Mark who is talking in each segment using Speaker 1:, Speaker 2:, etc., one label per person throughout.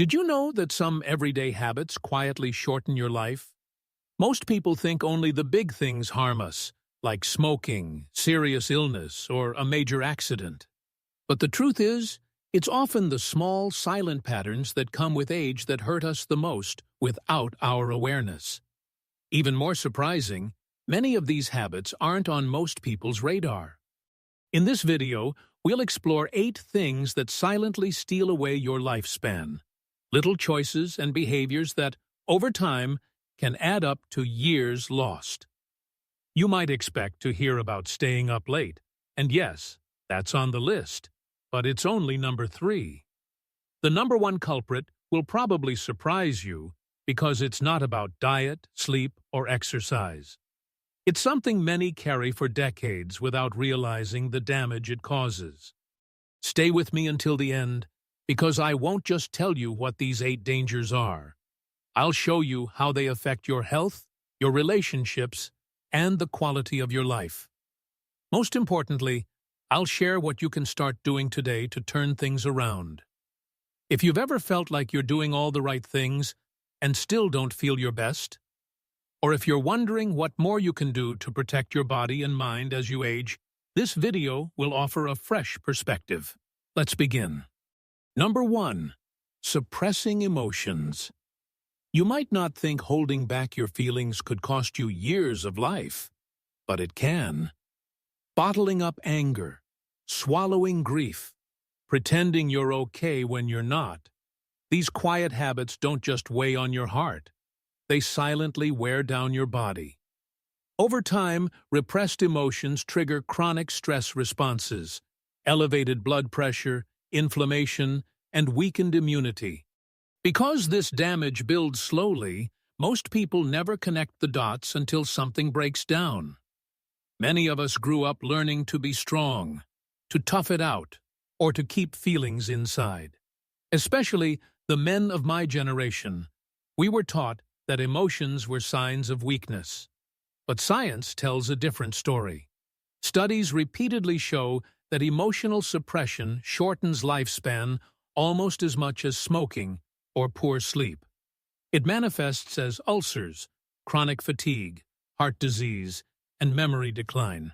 Speaker 1: Did you know that some everyday habits quietly shorten your life? Most people think only the big things harm us, like smoking, serious illness, or a major accident. But the truth is, it's often the small, silent patterns that come with age that hurt us the most without our awareness. Even more surprising, many of these habits aren't on most people's radar. In this video, we'll explore 8 things that silently steal away your lifespan. Little choices and behaviors that, over time, can add up to years lost. You might expect to hear about staying up late, and yes, that's on the list, but it's only number 3. The number 1 culprit will probably surprise you because it's not about diet, sleep, or exercise. It's something many carry for decades without realizing the damage it causes. Stay with me until the end, because I won't just tell you what these 8 dangers are. I'll show you how they affect your health, your relationships, and the quality of your life. Most importantly, I'll share what you can start doing today to turn things around. If you've ever felt like you're doing all the right things and still don't feel your best, or if you're wondering what more you can do to protect your body and mind as you age, this video will offer a fresh perspective. Let's begin. Number 1. Suppressing emotions. You might not think holding back your feelings could cost you years of life, but it can. Bottling up anger, swallowing grief, pretending you're okay when you're not. These quiet habits don't just weigh on your heart. They silently wear down your body. Over time, repressed emotions trigger chronic stress responses, elevated blood pressure, inflammation, and weakened immunity. Because this damage builds slowly, most people never connect the dots until something breaks down. Many of us grew up learning to be strong, to tough it out, or to keep feelings inside. Especially the men of my generation, we were taught that emotions were signs of weakness. But science tells a different story. Studies repeatedly show that emotional suppression shortens lifespan almost as much as smoking or poor sleep. It manifests as ulcers, chronic fatigue, heart disease, and memory decline.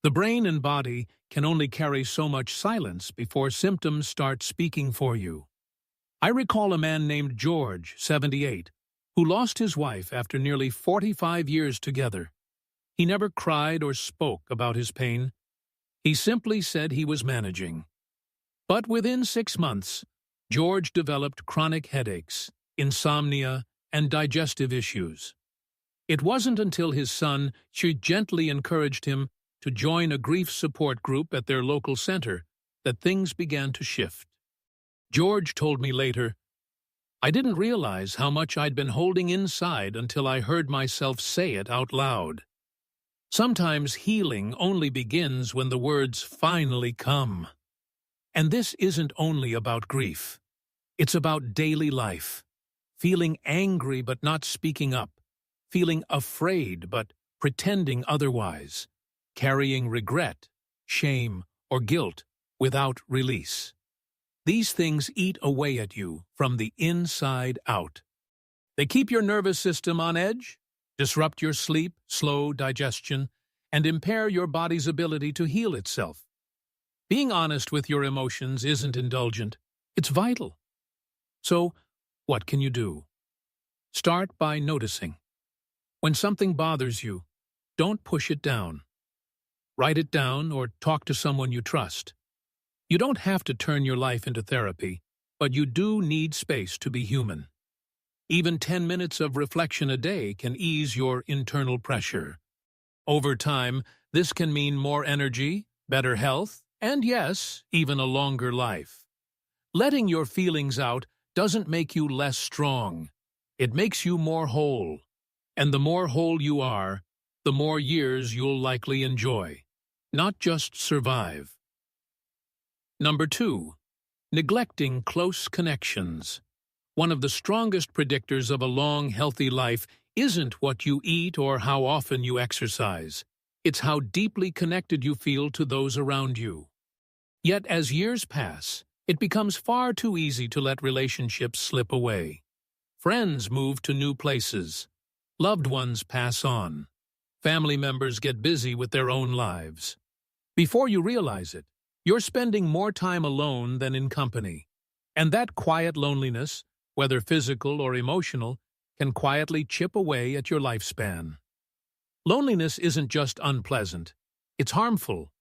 Speaker 1: The brain and body can only carry so much silence before symptoms start speaking for you. I recall a man named George, 78, who lost his wife after nearly 45 years together. He never cried or spoke about his pain. He simply said he was managing. But within 6 months, George developed chronic headaches, insomnia, and digestive issues. It wasn't until his son gently encouraged him to join a grief support group at their local center that things began to shift. George told me later, "I didn't realize how much I'd been holding inside until I heard myself say it out loud." Sometimes healing only begins when the words finally come. And this isn't only about grief. It's about daily life. Feeling angry but not speaking up. Feeling afraid but pretending otherwise. Carrying regret, shame, or guilt without release. These things eat away at you from the inside out. They keep your nervous system on edge, disrupt your sleep, slow digestion, and impair your body's ability to heal itself. Being honest with your emotions isn't indulgent, it's vital. So, what can you do? Start by noticing. When something bothers you, don't push it down. Write it down or talk to someone you trust. You don't have to turn your life into therapy, but you do need space to be human. Even 10 minutes of reflection a day can ease your internal pressure. Over time, this can mean more energy, better health, and yes, even a longer life. Letting your feelings out doesn't make you less strong. It makes you more whole. And the more whole you are, the more years you'll likely enjoy, not just survive. Number 2. Neglecting close connections. One of the strongest predictors of a long, healthy life isn't what you eat or how often you exercise. It's how deeply connected you feel to those around you. Yet as years pass, It becomes far too easy to let relationships slip away. Friends move to new places. Loved ones pass on. Family members get busy with their own lives. Before you realize it, you're spending more time alone than in company. And that quiet loneliness, whether physical or emotional, can quietly chip away at your lifespan. Loneliness isn't just unpleasant, it's harmful.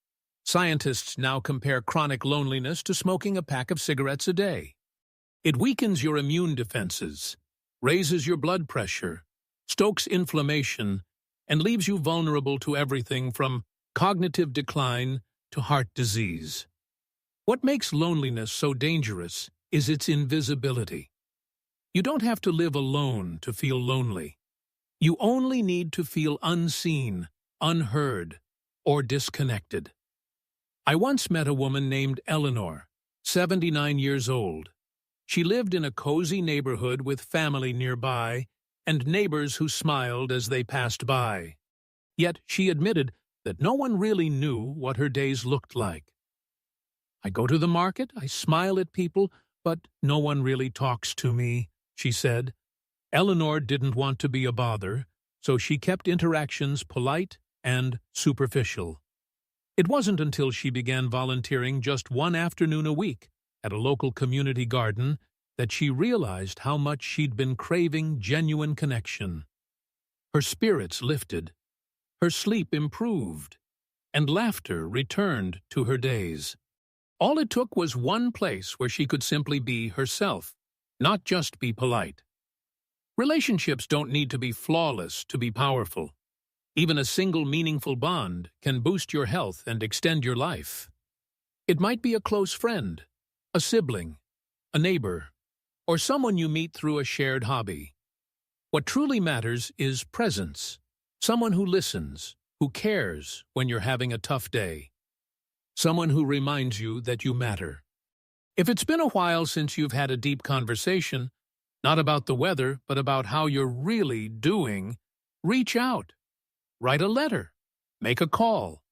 Speaker 1: Scientists now compare chronic loneliness to smoking a pack of cigarettes a day. It weakens your immune defenses, raises your blood pressure, stokes inflammation, and leaves you vulnerable to everything from cognitive decline to heart disease. What makes loneliness so dangerous is its invisibility. You don't have to live alone to feel lonely. You only need to feel unseen, unheard, or disconnected. I once met a woman named Eleanor, 79 years old. She lived in a cozy neighborhood with family nearby and neighbors who smiled as they passed by. Yet she admitted that no one really knew what her days looked like. "I go to the market, I smile at people, but no one really talks to me," she said. Eleanor didn't want to be a bother, so she kept interactions polite and superficial. It wasn't until she began volunteering just one afternoon a week at a local community garden that she realized how much she'd been craving genuine connection. Her spirits lifted, her sleep improved, and laughter returned to her days. All it took was one place where she could simply be herself, not just be polite. Relationships don't need to be flawless to be powerful. Even a single meaningful bond can boost your health and extend your life. It might be a close friend, a sibling, a neighbor, or someone you meet through a shared hobby. What truly matters is presence, someone who listens, who cares when you're having a tough day, someone who reminds you that you matter. If it's been a while since you've had a deep conversation, not about the weather, but about how you're really doing, reach out. Write a letter. Make a call.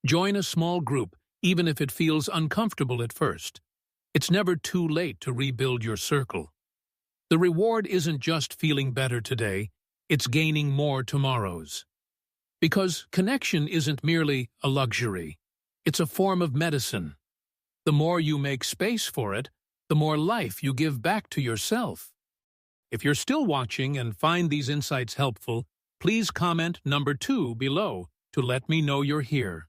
Speaker 1: Join a small group, even if it feels uncomfortable at first. It's never too late to rebuild your circle. The reward isn't just feeling better today, it's gaining more tomorrows. Because connection isn't merely a luxury, it's a form of medicine. The more you make space for it, the more life you give back to yourself. If you're still watching and find these insights helpful, please comment number 2 below to let me know you're here.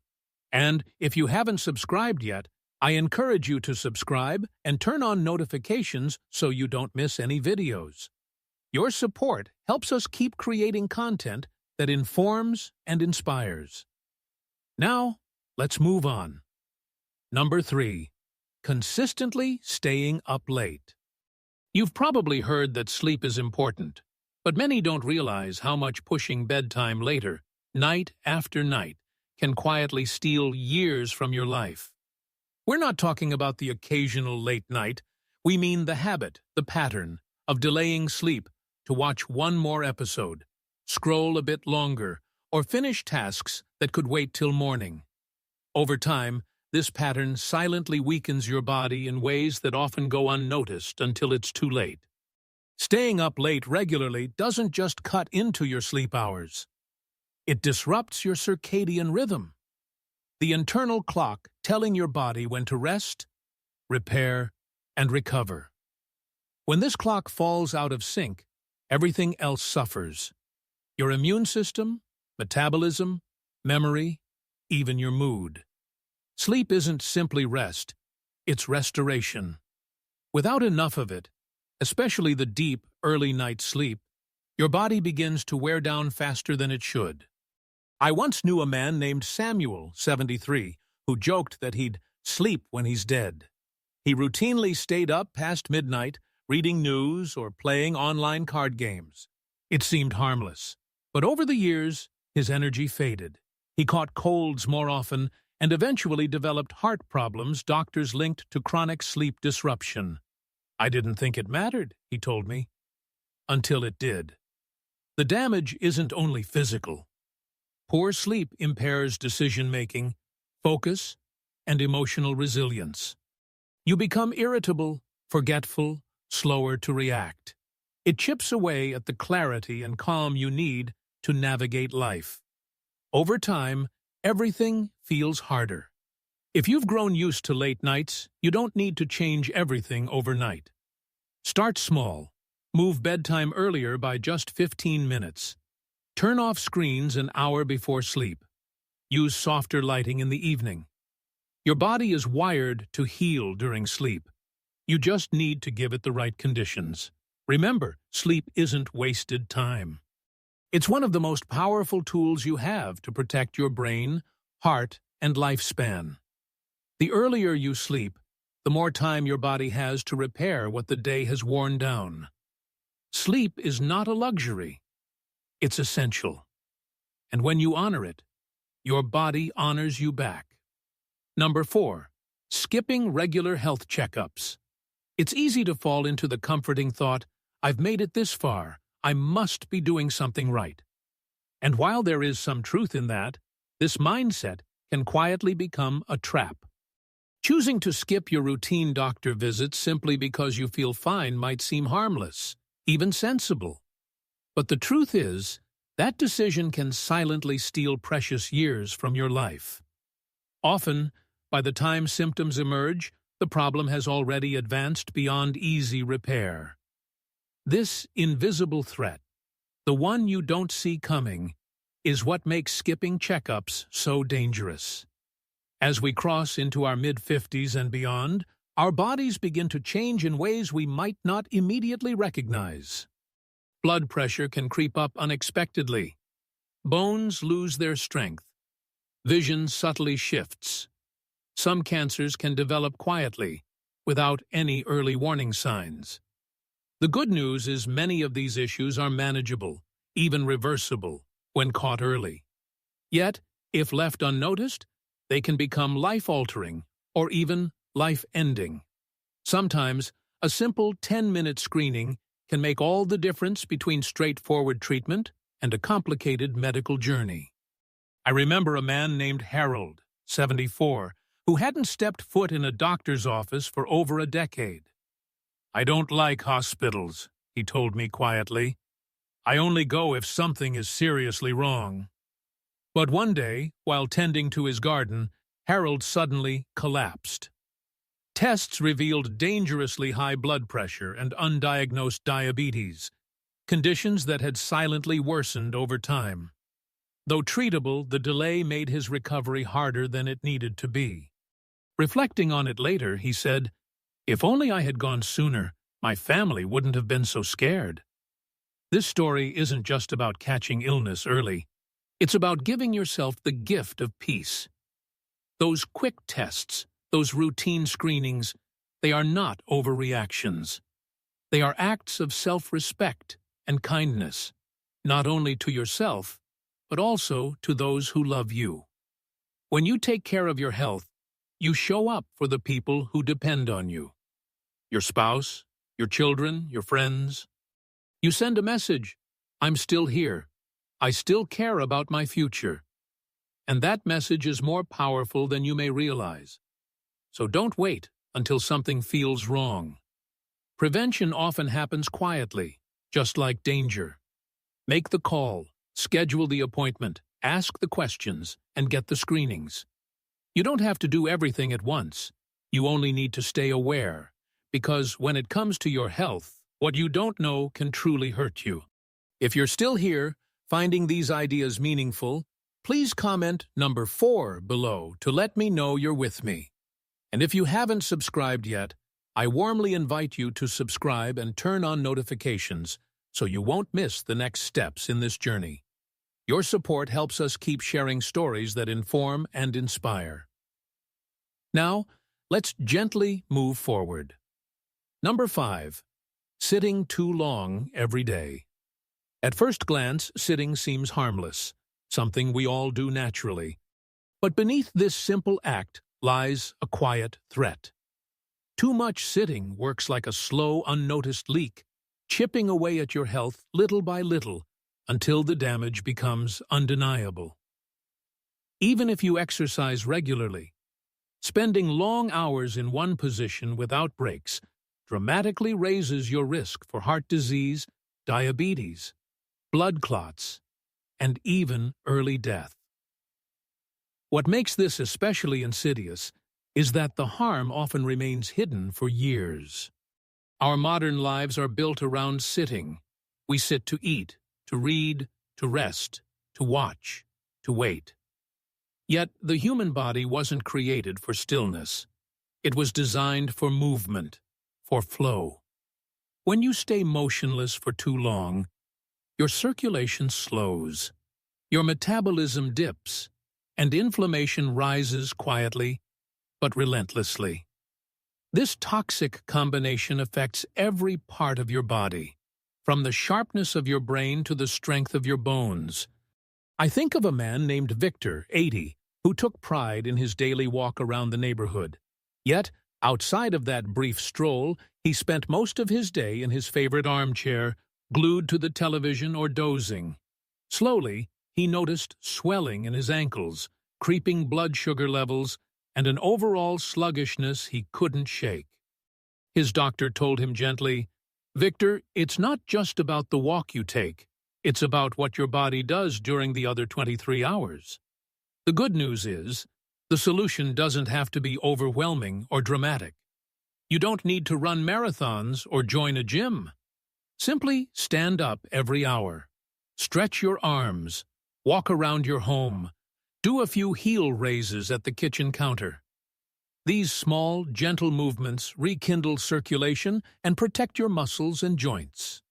Speaker 1: And if you haven't subscribed yet, I encourage you to subscribe and turn on notifications so you don't miss any videos. Your support helps us keep creating content that informs and inspires. Now, let's move on. Number 3. Consistently staying up late. You've probably heard that sleep is important, but many don't realize how much pushing bedtime later, night after night, can quietly steal years from your life. We're not talking about the occasional late night. We mean the habit, the pattern, of delaying sleep to watch one more episode, scroll a bit longer, or finish tasks that could wait till morning. Over time, this pattern silently weakens your body in ways that often go unnoticed until it's too late. Staying up late regularly doesn't just cut into your sleep hours. It disrupts your circadian rhythm, the internal clock telling your body when to rest, repair, and recover. When this clock falls out of sync, everything else suffers. Your immune system, metabolism, memory, even your mood. Sleep isn't simply rest, it's restoration. Without enough of it, especially the deep, early night sleep, your body begins to wear down faster than it should. I once knew a man named Samuel, 73, who joked that he'd sleep when he's dead. He routinely stayed up past midnight, reading news or playing online card games. It seemed harmless, but over the years, his energy faded. He caught colds more often and eventually developed heart problems doctors linked to chronic sleep disruption. "I didn't think it mattered," he told me, until it did. The damage isn't only physical. Poor sleep impairs decision-making, focus, and emotional resilience. You become irritable, forgetful, slower to react. It chips away at the clarity and calm you need to navigate life. Over time, everything feels harder. If you've grown used to late nights, you don't need to change everything overnight. Start small. Move bedtime earlier by just 15 minutes. Turn off screens an hour before sleep. Use softer lighting in the evening. Your body is wired to heal during sleep. You just need to give it the right conditions. Remember, sleep isn't wasted time. It's one of the most powerful tools you have to protect your brain, heart, and lifespan. The earlier you sleep, the more time your body has to repair what the day has worn down. Sleep is not a luxury. It's essential. And when you honor it, your body honors you back. Number 4. Skipping regular health checkups. It's easy to fall into the comforting thought, I've made it this far, I must be doing something right. And while there is some truth in that, this mindset can quietly become a trap. Choosing to skip your routine doctor visits simply because you feel fine might seem harmless, even sensible. But the truth is, that decision can silently steal precious years from your life. Often, by the time symptoms emerge, the problem has already advanced beyond easy repair. This invisible threat, the one you don't see coming, is what makes skipping checkups so dangerous. As we cross into our mid-50s and beyond, our bodies begin to change in ways we might not immediately recognize. Blood pressure can creep up unexpectedly. Bones lose their strength. Vision subtly shifts. Some cancers can develop quietly, without any early warning signs. The good news is many of these issues are manageable, even reversible, when caught early. Yet, if left unnoticed, they can become life-altering or even life-ending. Sometimes, a simple 10-minute screening can make all the difference between straightforward treatment and a complicated medical journey. I remember a man named Harold, 74, who hadn't stepped foot in a doctor's office for over a decade. "I don't like hospitals," he told me quietly. "I only go if something is seriously wrong." But one day, while tending to his garden, Harold suddenly collapsed. Tests revealed dangerously high blood pressure and undiagnosed diabetes, conditions that had silently worsened over time. Though treatable, the delay made his recovery harder than it needed to be. Reflecting on it later, he said, "If only I had gone sooner, my family wouldn't have been so scared." This story isn't just about catching illness early. It's about giving yourself the gift of peace. Those quick tests, those routine screenings, they are not overreactions. They are acts of self-respect and kindness, not only to yourself, but also to those who love you. When you take care of your health, you show up for the people who depend on you. Your spouse, your children, your friends. You send a message, "I'm still here. I still care about my future." And that message is more powerful than you may realize. So don't wait until something feels wrong. Prevention often happens quietly, just like danger. Make the call, schedule the appointment, ask the questions, and get the screenings. You don't have to do everything at once. You only need to stay aware, because when it comes to your health, what you don't know can truly hurt you. If you're still here, finding these ideas meaningful, please comment number 4 below to let me know you're with me. And if you haven't subscribed yet, I warmly invite you to subscribe and turn on notifications so you won't miss the next steps in this journey. Your support helps us keep sharing stories that inform and inspire. Now, let's gently move forward. Number 5. Sitting too long every day. At first glance, sitting seems harmless, something we all do naturally. But beneath this simple act lies a quiet threat. Too much sitting works like a slow, unnoticed leak, chipping away at your health little by little until the damage becomes undeniable. Even if you exercise regularly, Spending long hours in one position without breaks dramatically raises your risk for heart disease, diabetes, blood clots, and even early death. What makes this especially insidious is that the harm often remains hidden for years. Our modern lives are built around sitting. We sit to eat, to read, to rest, to watch, to wait. Yet the human body wasn't created for stillness. It was designed for movement, for flow. When you stay motionless for too long, your circulation slows, your metabolism dips, and inflammation rises quietly but relentlessly. This toxic combination affects every part of your body, from the sharpness of your brain to the strength of your bones. I think of a man named Victor, 80, who took pride in his daily walk around the neighborhood. Yet, outside of that brief stroll, he spent most of his day in his favorite armchair, glued to the television or dozing. Slowly, he noticed swelling in his ankles, creeping blood sugar levels, and an overall sluggishness he couldn't shake. His doctor told him gently, "Victor, it's not just about the walk you take. It's about what your body does during the other 23 hours. The good news is, the solution doesn't have to be overwhelming or dramatic. You don't need to run marathons or join a gym. Simply stand up every hour. Stretch your arms. Walk around your home. Do a few heel raises at the kitchen counter. These small, gentle movements rekindle circulation and protect your muscles and joints."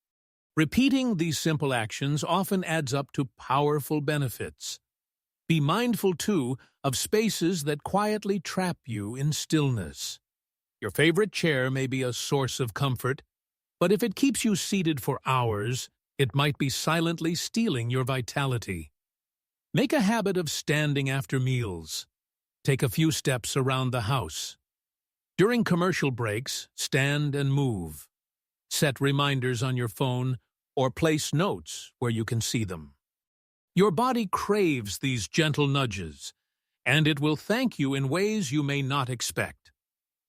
Speaker 1: Repeating these simple actions often adds up to powerful benefits. Be mindful, too, of spaces that quietly trap you in stillness. Your favorite chair may be a source of comfort, but if it keeps you seated for hours, it might be silently stealing your vitality. Make a habit of standing after meals. Take a few steps around the house. During commercial breaks, stand and move. Set reminders on your phone or place notes where you can see them. Your body craves these gentle nudges, and it will thank you in ways you may not expect.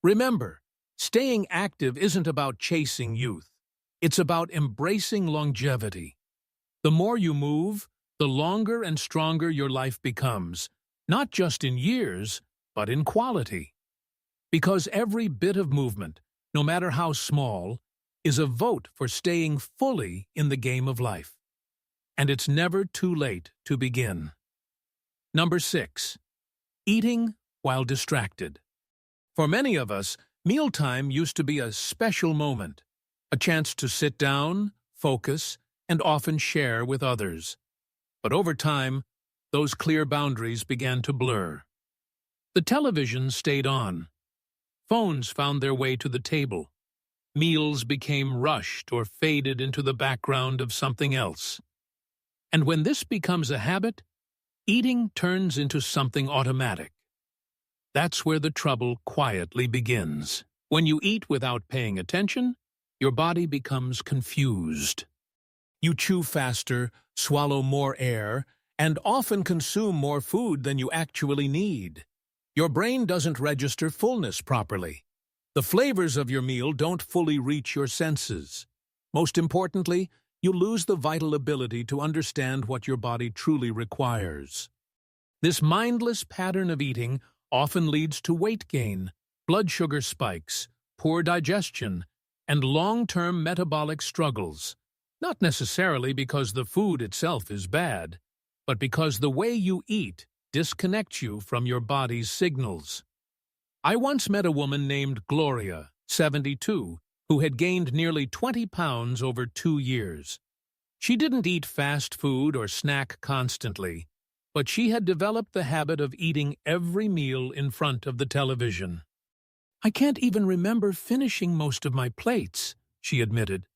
Speaker 1: Remember, staying active isn't about chasing youth. It's about embracing longevity. The more you move, the longer and stronger your life becomes, not just in years, but in quality. Because every bit of movement, no matter how small, is a vote for staying fully in the game of life. And it's never too late to begin. Number 6. Eating while distracted. For many of us, mealtime used to be a special moment, a chance to sit down, focus, and often share with others. But over time, those clear boundaries began to blur. The television stayed on. Phones found their way to the table. Meals became rushed or faded into the background of something else. And when this becomes a habit, eating turns into something automatic. That's where the trouble quietly begins. When you eat without paying attention, your body becomes confused. You chew faster, swallow more air, and often consume more food than you actually need. Your brain doesn't register fullness properly. The flavors of your meal don't fully reach your senses. Most importantly, you lose the vital ability to understand what your body truly requires. This mindless pattern of eating often leads to weight gain, blood sugar spikes, poor digestion, and long-term metabolic struggles. Not necessarily because the food itself is bad, but because the way you eat disconnects you from your body's signals. I once met a woman named Gloria, 72, who had gained nearly 20 pounds over 2 years. She didn't eat fast food or snack constantly, but she had developed the habit of eating every meal in front of the television. "I can't even remember finishing most of my plates," she admitted.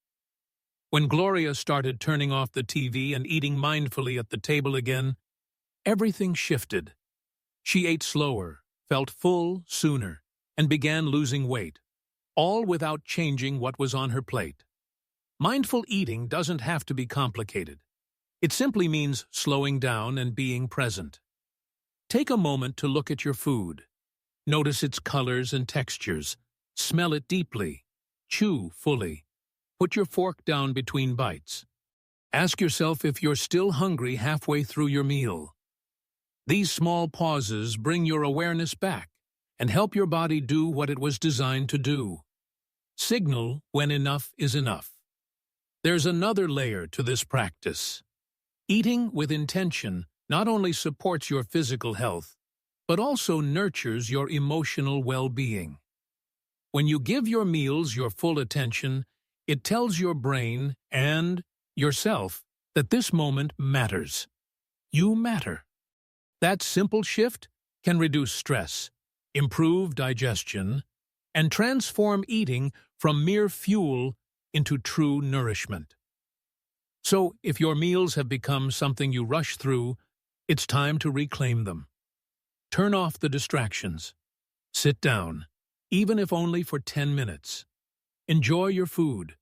Speaker 1: When Gloria started turning off the TV and eating mindfully at the table again, everything shifted. She ate slower, felt full sooner, and began losing weight, all without changing what was on her plate. Mindful eating doesn't have to be complicated. It simply means slowing down and being present. Take a moment to look at your food. Notice its colors and textures. Smell it deeply. Chew fully. Put your fork down between bites. Ask yourself if you're still hungry halfway through your meal. These small pauses bring your awareness back and help your body do what it was designed to do. Signal when enough is enough. There's another layer to this practice. Eating with intention not only supports your physical health, but also nurtures your emotional well-being. When you give your meals your full attention, it tells your brain and yourself that this moment matters. You matter. That simple shift can reduce stress, improve digestion, and transform eating from mere fuel into true nourishment. So, if your meals have become something you rush through, it's time to reclaim them. Turn off the distractions. Sit down, even if only for 10 minutes. Enjoy your food.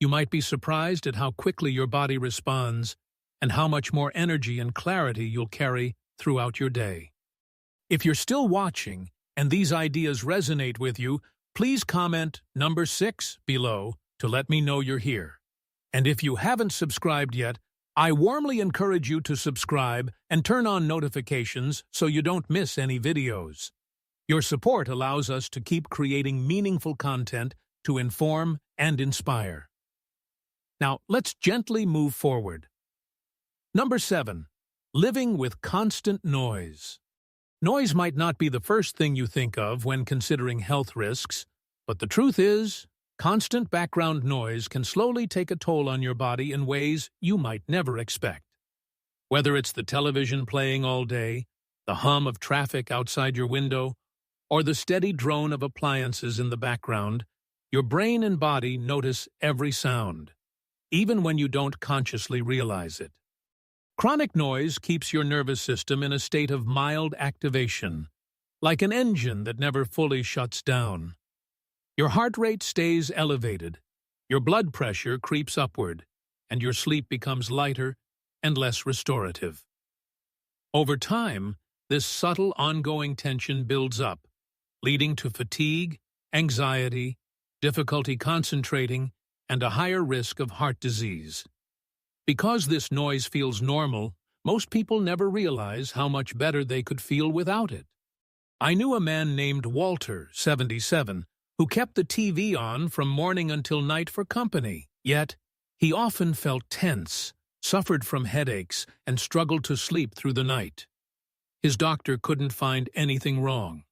Speaker 1: You might be surprised at how quickly your body responds and how much more energy and clarity you'll carry throughout your day. If you're still watching and these ideas resonate with you, please comment number 6 below to let me know you're here. And if you haven't subscribed yet, I warmly encourage you to subscribe and turn on notifications so you don't miss any videos. Your support allows us to keep creating meaningful content to inform and inspire. Now, let's gently move forward. Number 7. Living with constant noise. Noise might not be the first thing you think of when considering health risks, but the truth is, constant background noise can slowly take a toll on your body in ways you might never expect. Whether it's the television playing all day, the hum of traffic outside your window, or the steady drone of appliances in the background, your brain and body notice every sound, even when you don't consciously realize it. Chronic noise keeps your nervous system in a state of mild activation, like an engine that never fully shuts down. Your heart rate stays elevated, your blood pressure creeps upward, and your sleep becomes lighter and less restorative. Over time, this subtle ongoing tension builds up, leading to fatigue, anxiety, difficulty concentrating, and a higher risk of heart disease. Because this noise feels normal, most people never realize how much better they could feel without it. I knew a man named Walter, 77, who kept the TV on from morning until night for company. Yet, he often felt tense, suffered from headaches, and struggled to sleep through the night. His doctor couldn't find anything wrong.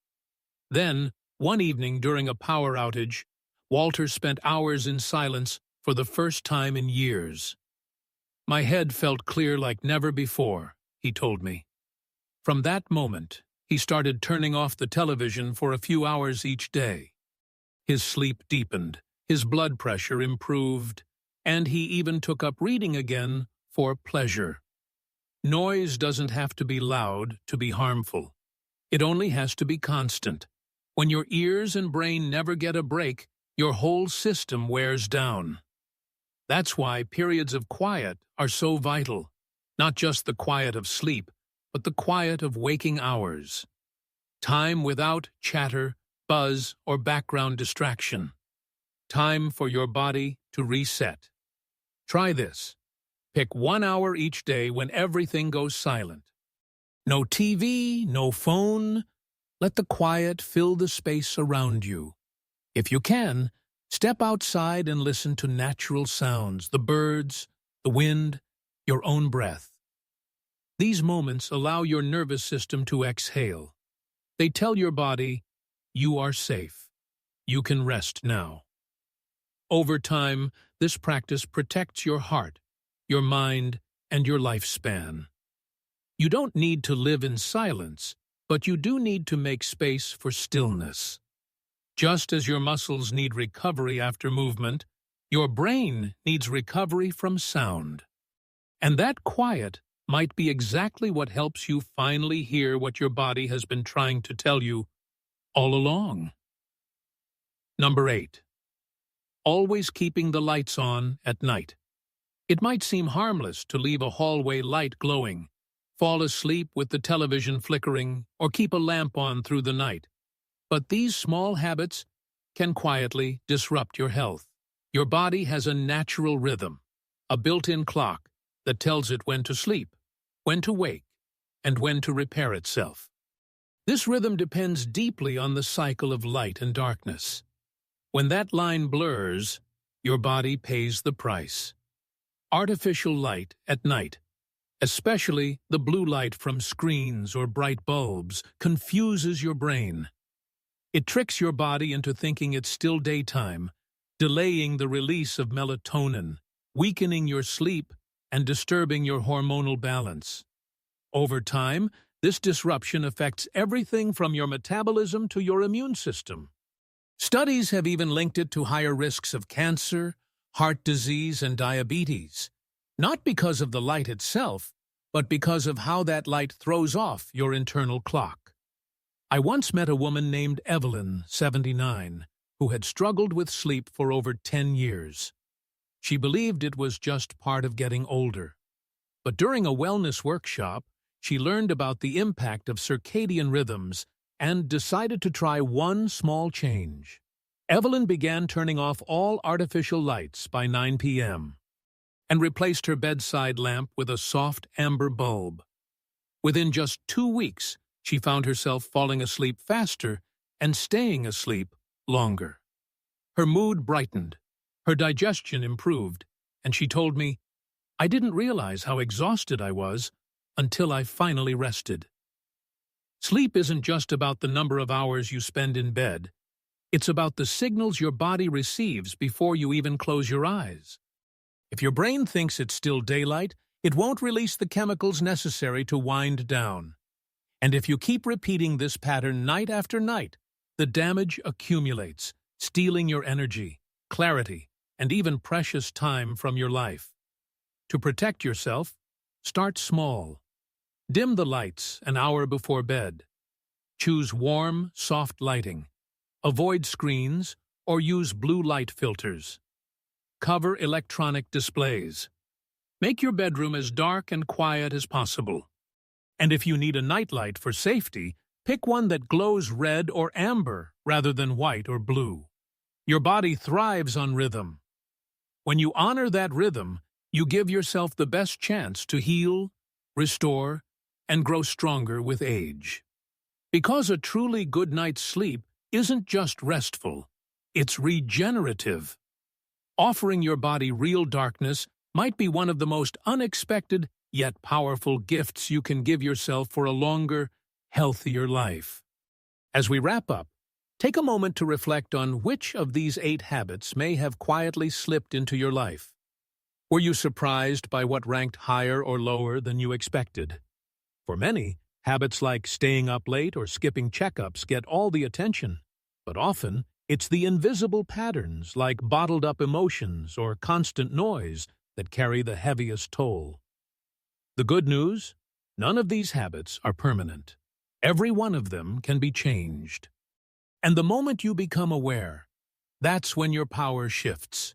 Speaker 1: Then, one evening during a power outage, Walter spent hours in silence for the first time in years. "My head felt clear like never before," he told me. From that moment, he started turning off the television for a few hours each day. His sleep deepened, his blood pressure improved, and he even took up reading again for pleasure. Noise doesn't have to be loud to be harmful. It only has to be constant. When your ears and brain never get a break, your whole system wears down. That's why periods of quiet are so vital, not just the quiet of sleep, but the quiet of waking hours. Time without chatter, buzz, or background distraction. Time for your body to reset. Try this. Pick 1 hour each day when everything goes silent. No TV, no phone. Let the quiet fill the space around you. If you can, step outside and listen to natural sounds, the birds, the wind, your own breath. These moments allow your nervous system to exhale. They tell your body, you are safe. You can rest now. Over time, this practice protects your heart, your mind, and your lifespan. You don't need to live in silence, but you do need to make space for stillness. Just as your muscles need recovery after movement, your brain needs recovery from sound. And that quiet might be exactly what helps you finally hear what your body has been trying to tell you all along. Number 8. Always keeping the lights on at night. It might seem harmless to leave a hallway light glowing, fall asleep with the television flickering, or keep a lamp on through the night. But these small habits can quietly disrupt your health. Your body has a natural rhythm, a built-in clock that tells it when to sleep, when to wake, and when to repair itself. This rhythm depends deeply on the cycle of light and darkness. When that line blurs, your body pays the price. Artificial light at night, especially the blue light from screens or bright bulbs, confuses your brain. It tricks your body into thinking it's still daytime, delaying the release of melatonin, weakening your sleep, and disturbing your hormonal balance. Over time, this disruption affects everything from your metabolism to your immune system. Studies have even linked it to higher risks of cancer, heart disease, and diabetes, not because of the light itself, but because of how that light throws off your internal clock. I once met a woman named Evelyn, 79, who had struggled with sleep for over 10 years. She believed it was just part of getting older. But during a wellness workshop, she learned about the impact of circadian rhythms and decided to try one small change. Evelyn began turning off all artificial lights by 9 p.m. and replaced her bedside lamp with a soft amber bulb. Within just 2 weeks, she found herself falling asleep faster and staying asleep longer. Her mood brightened, her digestion improved, and she told me, "I didn't realize how exhausted I was until I finally rested." Sleep isn't just about the number of hours you spend in bed. It's about the signals your body receives before you even close your eyes. If your brain thinks it's still daylight, it won't release the chemicals necessary to wind down. And if you keep repeating this pattern night after night, the damage accumulates, stealing your energy, clarity, and even precious time from your life. To protect yourself, start small. Dim the lights an hour before bed. Choose warm, soft lighting. Avoid screens or use blue light filters. Cover electronic displays. Make your bedroom as dark and quiet as possible. And if you need a nightlight for safety, pick one that glows red or amber rather than white or blue. Your body thrives on rhythm. When you honor that rhythm, you give yourself the best chance to heal, restore, and grow stronger with age. Because a truly good night's sleep isn't just restful, it's regenerative. Offering your body real darkness might be one of the most unexpected yet powerful gifts you can give yourself for a longer, healthier life. As we wrap up, take a moment to reflect on which of these 8 habits may have quietly slipped into your life. Were you surprised by what ranked higher or lower than you expected? For many, habits like staying up late or skipping checkups get all the attention, but often it's the invisible patterns like bottled-up emotions or constant noise that carry the heaviest toll. The good news? None of these habits are permanent. Every one of them can be changed. And the moment you become aware, that's when your power shifts.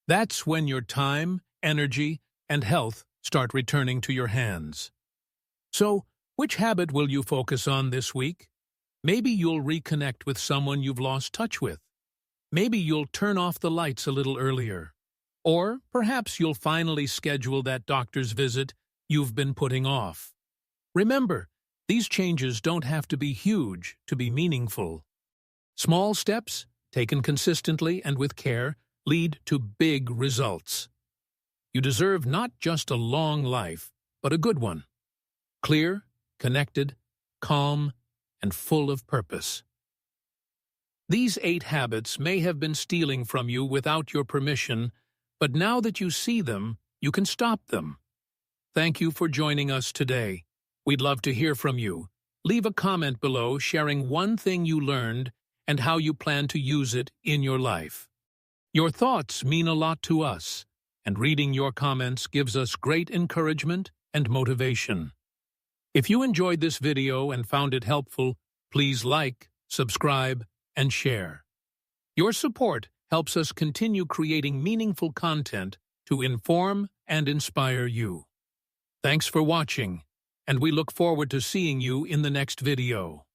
Speaker 1: That's when your time, energy, and health start returning to your hands. So, which habit will you focus on this week? Maybe you'll reconnect with someone you've lost touch with. Maybe you'll turn off the lights a little earlier. Or perhaps you'll finally schedule that doctor's visit you've been putting off. Remember, these changes don't have to be huge to be meaningful. Small steps, taken consistently and with care, lead to big results. You deserve not just a long life, but a good one. Clear, connected, calm, and full of purpose. These 8 habits may have been stealing from you without your permission, but now that you see them, you can stop them. Thank you for joining us today. We'd love to hear from you. Leave a comment below sharing one thing you learned and how you plan to use it in your life. Your thoughts mean a lot to us, and reading your comments gives us great encouragement and motivation. If you enjoyed this video and found it helpful, please like, subscribe, and share. Your support helps us continue creating meaningful content to inform and inspire you. Thanks for watching, and we look forward to seeing you in the next video.